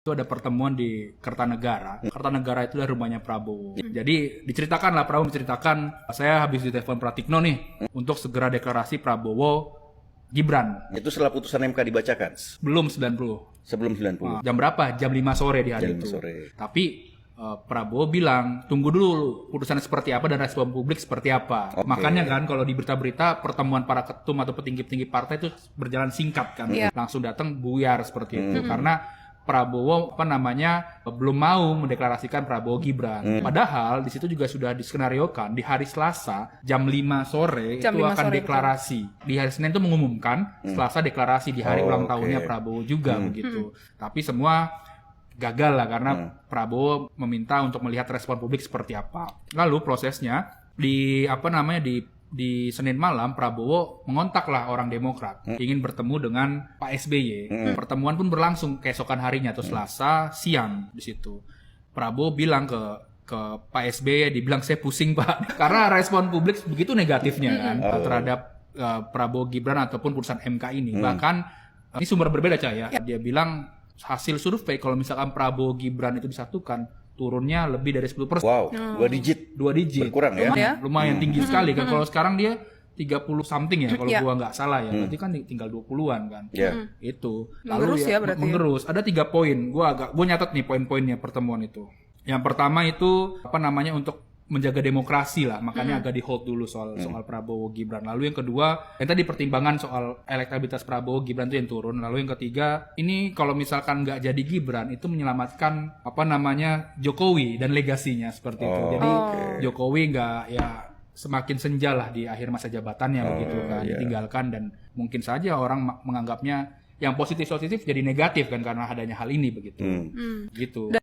itu ada pertemuan di Kertanegara. Kertanegara itu adalah rumahnya Prabowo. Jadi Prabowo menceritakan, saya habis ditelepon Pratikno nih untuk segera deklarasi Prabowo Gibran. Itu setelah putusan MK dibacakan? Belum 90. Sebelum 90. Jam berapa? Jam 5 sore di hari Jam itu. 5 sore. Tapi Prabowo bilang, tunggu dulu putusannya seperti apa dan respon publik seperti apa. Okay. Makanya kan kalau di berita-berita pertemuan para ketum atau petinggi-petinggi partai itu berjalan singkat kan. Langsung datang buyar seperti itu. Karena Prabowo belum mau mendeklarasikan Prabowo Gibran. Padahal di situ juga sudah diskenariokan di hari Selasa jam 5 sore Jam itu 5 akan sore, deklarasi. Di hari Senin itu mengumumkan, Selasa deklarasi di hari ulang tahunnya Prabowo juga begitu. Tapi semua gagal lah karena Prabowo meminta untuk melihat respon publik seperti apa. Lalu prosesnya di Senin malam Prabowo mengontaklah orang Demokrat ingin bertemu dengan Pak SBY. Pertemuan pun berlangsung keesokan harinya atau Selasa siang di situ. Prabowo bilang ke Pak SBY, dibilang saya pusing Pak karena respon publik begitu negatifnya kan terhadap Prabowo Gibran ataupun putusan MK ini. Bahkan ini sumber berbeda ya. Dia bilang hasil survei kalau misalkan Prabowo Gibran itu disatukan turunnya lebih dari 10%. Wow, 2 digit. Berkurang ya. Lumayan tinggi sekali kan. Kalau sekarang dia 30 something ya kalau gua nggak salah ya. Berarti kan tinggal 20-an kan. Itu. Mengerus ya berarti. Mengerus. Ada 3 poin. Gua nyatat nih poin-poinnya pertemuan itu. Yang pertama itu untuk menjaga demokrasi lah, makanya agak di hold dulu soal Prabowo Gibran. Lalu yang kedua, yang tadi pertimbangan soal elektabilitas Prabowo Gibran itu yang turun. Lalu yang ketiga, ini kalau misalkan nggak jadi Gibran itu menyelamatkan Jokowi dan legasinya seperti itu. Jadi Jokowi nggak semakin senja lah di akhir masa jabatannya begitu kan, ditinggalkan dan mungkin saja orang menganggapnya yang positif jadi negatif kan karena adanya hal ini begitu. Gitu.